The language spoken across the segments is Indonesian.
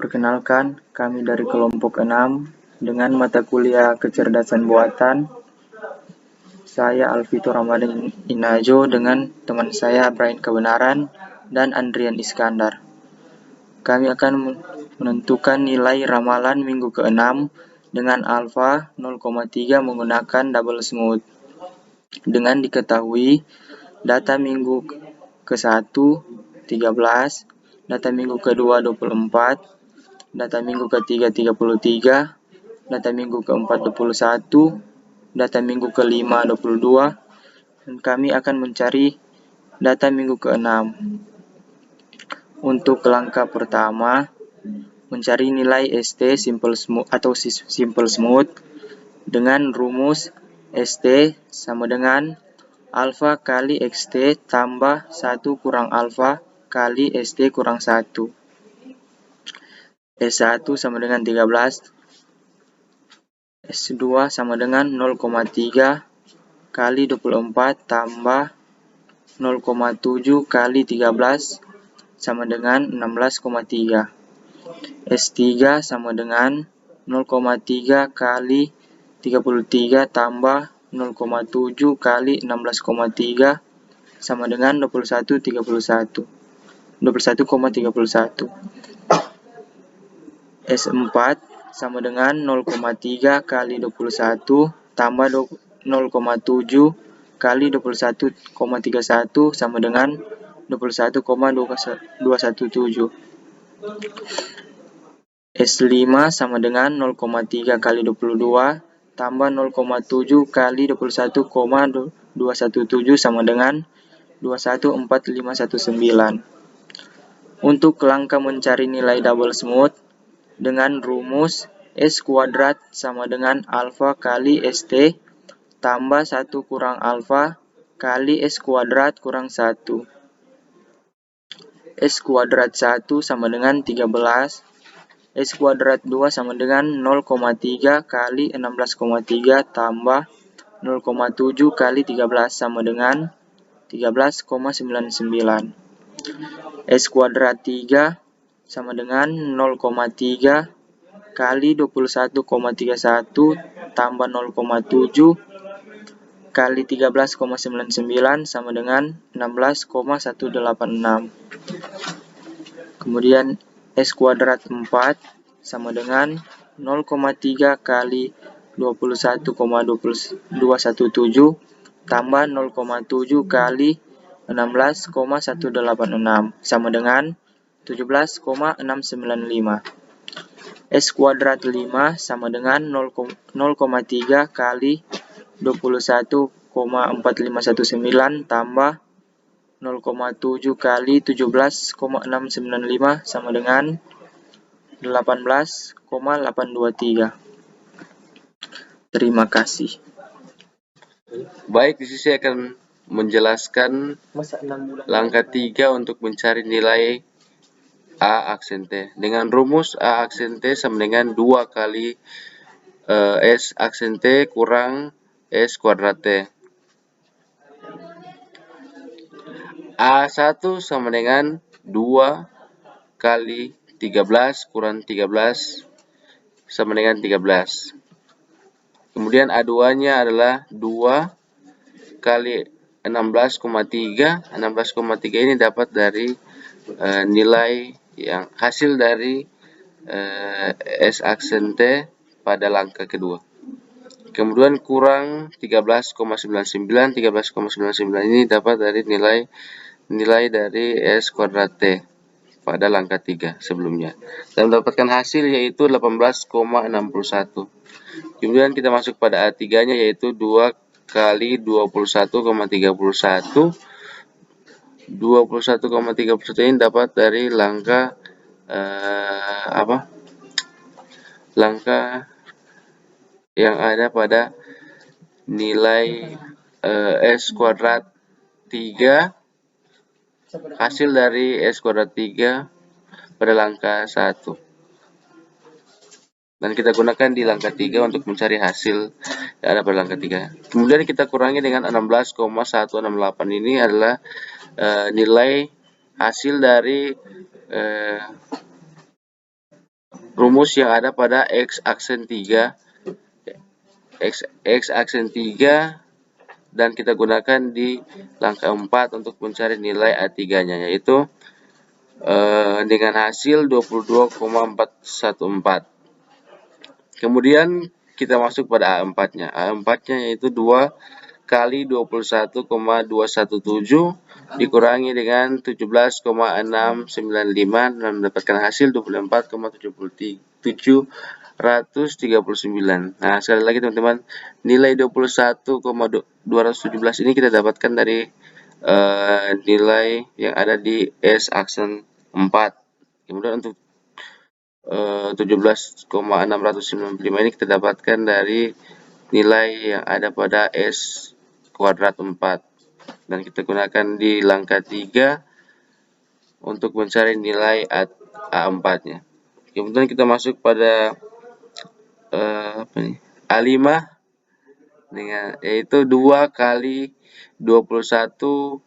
Perkenalkan, kami dari kelompok 6 dengan mata kuliah kecerdasan buatan. Saya Alvito Ramadan Inajo dengan teman saya Brian Kebenaran dan Andrian Iskandar. Kami akan menentukan nilai ramalan minggu ke-6 dengan alfa 0,3 menggunakan double smooth. Dengan diketahui data minggu ke-1 13, data minggu ke-2 24, data minggu ke-3 33, data minggu ke-4 21, data minggu ke-5 22, dan kami akan mencari data minggu ke-6. Untuk langkah pertama, mencari nilai ST simple smooth atau simple smooth dengan rumus ST sama dengan alfa kali XT tambah 1 kurang alfa kali ST kurang 1. S1 sama dengan 13, S2 sama dengan 0,3 kali 24 tambah 0,7 kali 13 sama dengan 16,3. S3 sama dengan 0,3 kali 33 tambah 0,7 kali 16,3 sama dengan 21,31. S4 sama dengan 0,3 kali 21 tambah 0,7 kali 21,31 sama dengan 21,217. S5 sama dengan 0,3 kali 22 tambah 0,7 kali 21,217 sama dengan 21,4519. Untuk langkah mencari nilai double smooth dengan rumus S kuadrat sama dengan alfa kali ST tambah 1 kurang alfa kali S kuadrat kurang 1. S kuadrat 1 sama dengan 13, S kuadrat 2 sama dengan 0,3 kali 16,3 tambah 0,7 kali 13 sama dengan 13,99. S kuadrat 3 sama dengan 0,3 kali 21,31 tambah 0,7 kali 13,99 sama dengan 16,186. Kemudian S kuadrat 4 sama dengan 0,3 kali 21,217 tambah 0,7 kali 16,186 sama dengan 17,695. S kuadrat 5 sama dengan 0,3 kali 21,4519 tambah 0,7 kali 17,695 sama dengan 18,823. Terima kasih. Baik, di sini saya akan menjelaskan langkah 3 untuk mencari nilai A aksen T. Dengan rumus A aksen T sama dengan 2 kali S aksen T kurang S kuadrat T. A1 sama dengan 2 kali 13 kurang 13 sama dengan 13. Kemudian A2-nya adalah 2 kali 16,3. 16,3 ini dapat dari nilai yang hasil dari S aksen T pada langkah kedua. Kemudian kurang 13,99. 13,99 ini dapat dari nilai dari S kuadrat T pada langkah 3 sebelumnya. Dan mendapatkan hasil yaitu 18,61. Kemudian kita masuk pada A3-nya yaitu 2 kali 21,31. 21,31 ini dapat dari langkah langkah yang ada pada nilai S kuadrat 3, hasil dari S kuadrat 3 pada langkah 1. Dan kita gunakan di langkah 3 untuk mencari hasil yang ada pada langkah 3. Kemudian kita kurangi dengan 16,168 ini adalah nilai hasil dari rumus yang ada pada X aksen 3, X aksen 3, dan kita gunakan di langkah 4 untuk mencari nilai A3-nya, yaitu dengan hasil 22,414. Kemudian kita masuk pada A4-nya. A4-nya yaitu 2 kali 21,217 dikurangi dengan 17,695 dan mendapatkan hasil 24,739. Nah, sekali lagi teman-teman, nilai 21,217 ini kita dapatkan dari nilai yang ada di S aksen 4. Kemudian untuk 17,695 ini kita dapatkan dari nilai yang ada pada S kuadrat 4, dan kita gunakan di langkah 3 untuk mencari nilai A4-nya. Kemudian kita masuk pada A5 dengan yaitu 2 kali 21,4519.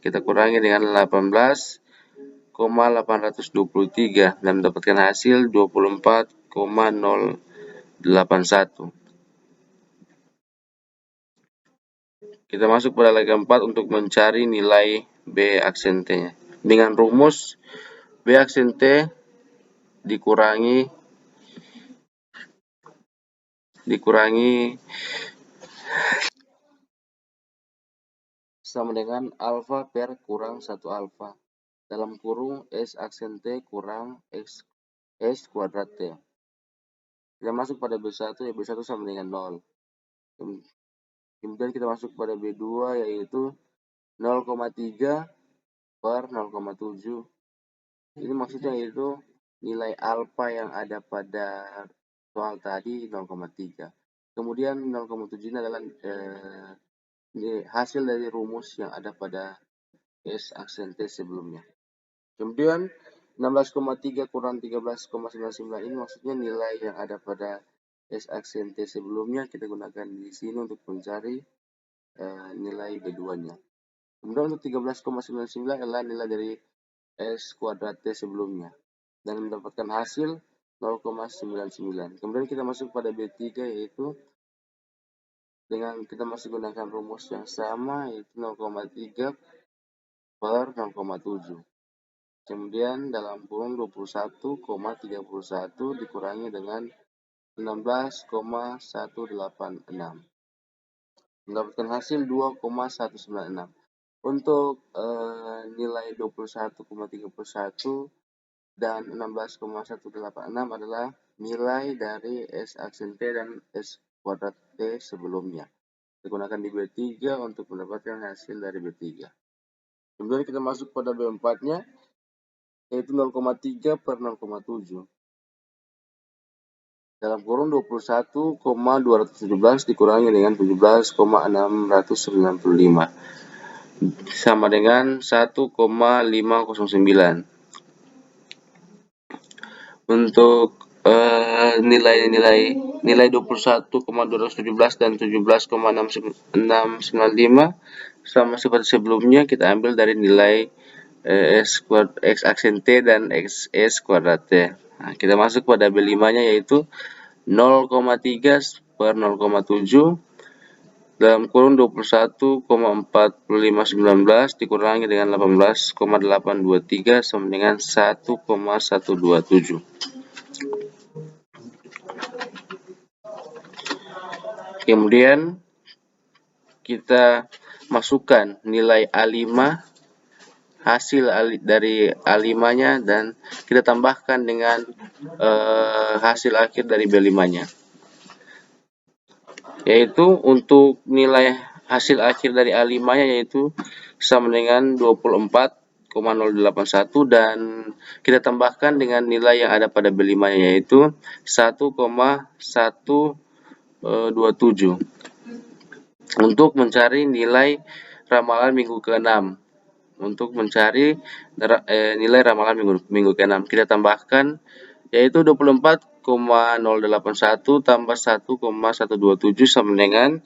Kita kurangi dengan 18,823 dan mendapatkan hasil 24,081. Kita masuk pada langkah 4 untuk mencari nilai B aksen T-nya. Dengan rumus B aksen T dikurangi sama dengan alfa per kurang 1 alfa dalam kurung S aksen T kurang S kuadrat T. Kita masuk pada B1, ya B1 sama dengan 0. Kemudian kita masuk pada B2 yaitu 0,3 per 0,7. Ini maksudnya yaitu nilai alfa yang ada pada soal tadi 0,3. Kemudian 0,7 ini adalah hasil dari rumus yang ada pada S aksen T sebelumnya. Kemudian 16,3 kurang 13,99 ini maksudnya nilai yang ada pada S aksen T sebelumnya. Kita gunakan di sini untuk mencari nilai B2-nya. Kemudian untuk 13,99 adalah nilai dari S kuadrat T sebelumnya dan mendapatkan hasil 0,99. Kemudian kita masuk pada B3 yaitu dengan kita masih gunakan rumus yang sama yaitu 0,3 per 0,7. Kemudian dalam kurung 21,31 dikurangi dengan 16,186. Mendapatkan hasil 2,196. Untuk nilai 21,31 dan 16,186 adalah nilai dari S aksen T dan S kuadrat T sebelumnya. Digunakan di B3 untuk mendapatkan hasil dari B3. Kemudian kita masuk pada B4-nya, yaitu 0,3 per 0,7. Dalam kurung 21,217 dikurangi dengan 17,695. Sama dengan 1,509. Untuk nilai 21,217 dan 17,695 sama seperti sebelumnya, kita ambil dari nilai X aksen T dan S kuadrat T. Nah, kita masuk pada B5-nya yaitu 0,3 per 0,7 dalam kurung 21,4519 dikurangi dengan 18,823 sama dengan 1,127. Kemudian kita masukkan nilai A5, hasil dari A5-nya, dan kita tambahkan dengan hasil akhir dari B5-nya. Yaitu untuk nilai hasil akhir dari A5-nya yaitu sama dengan 24,081 dan kita tambahkan dengan nilai yang ada pada B5-nya yaitu 1,127 untuk mencari nilai ramalan minggu ke-6. Untuk mencari nilai ramalan minggu ke-6 kita tambahkan yaitu 24,081 tambah 1,127 sama dengan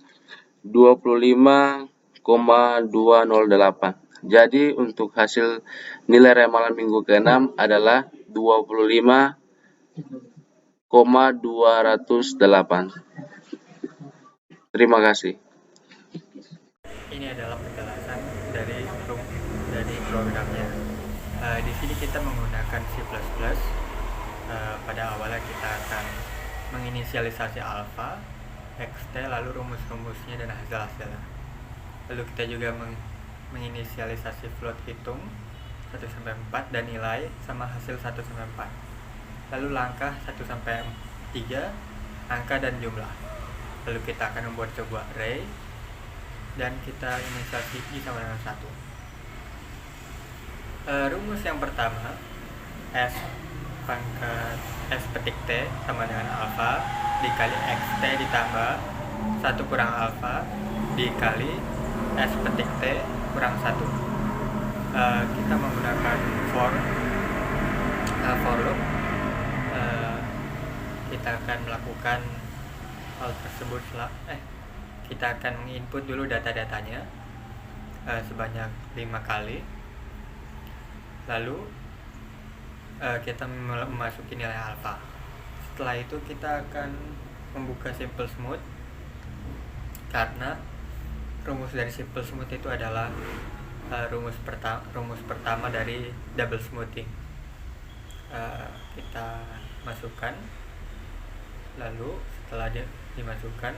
25,208. Jadi untuk hasil nilai ramalan minggu ke-6 adalah 25,208. Terima kasih. Ini adalah penjelasan dari programnya. Di sini kita menggunakan C++. Pada awalnya kita akan menginisialisasi alfa, xt, lalu rumus-rumusnya dan hasil-hasilnya. Lalu kita juga menginisialisasi float hitung 1-4 dan nilai sama hasil 1-4. Lalu langkah 1-3, angka dan jumlah. Lalu kita akan membuat sebuah array dan kita inisialisasi i sama dengan 1. Rumus yang pertama, s petik t sama dengan alfa dikali xt ditambah 1 kurang alfa dikali s petik t kurang 1. Kita menggunakan for loop. Kita akan melakukan hal tersebut kita akan menginput dulu data-datanya sebanyak 5 kali. Lalu kita memasuki nilai alfa. Setelah itu kita akan membuka simple smooth, karena rumus dari simple smooth itu adalah rumus pertama dari double smoothing. Kita masukkan, lalu setelah dimasukkan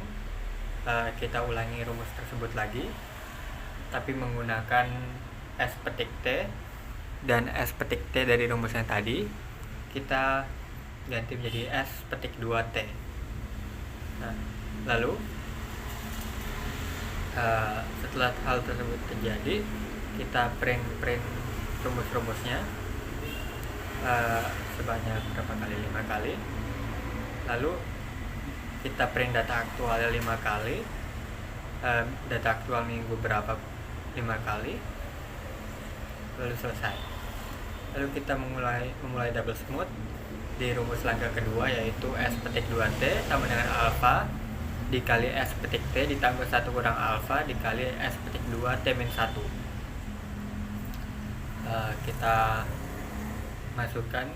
kita ulangi rumus tersebut lagi, tapi menggunakan s petik t dan s petik t dari rumus yang tadi kita ganti menjadi s petik 2t. Nah, lalu setelah hal tersebut terjadi, kita print rumus-rumusnya sebanyak berapa kali? 5 kali. Lalu kita print data aktualnya 5 kali, data aktual minggu berapa 5 kali, lalu selesai. Lalu kita memulai double smooth di rumus langkah kedua, yaitu s petik 2t sama dengan alfa dikali s petik t ditambah 1 kurang alfa dikali s petik 2 t min 1. Kita masukkan,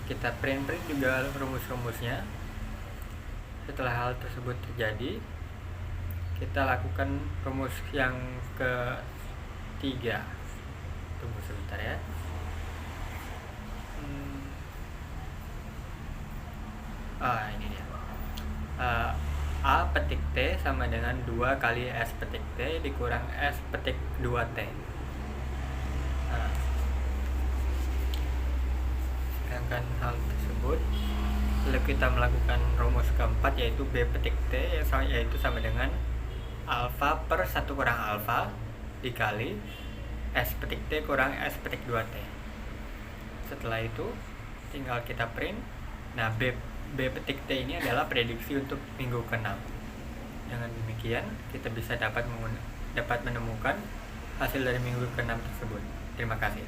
kita print juga rumus-rumusnya. Setelah hal tersebut terjadi, kita lakukan rumus yang ketiga. Tunggu sebentar ya. Ini dia. A petik T sama dengan 2 kali S petik T dikurang S petik 2T. Sedangkan hal tersebut, lalu kita melakukan rumus keempat, yaitu B petik T, yaitu sama dengan alfa per 1 kurang alfa dikali S petik T kurang S petik 2T. Setelah itu tinggal kita print. Nah, B petik T ini adalah prediksi untuk minggu ke-6. Dengan demikian kita bisa dapat menemukan hasil dari minggu ke-6 tersebut. Terima kasih.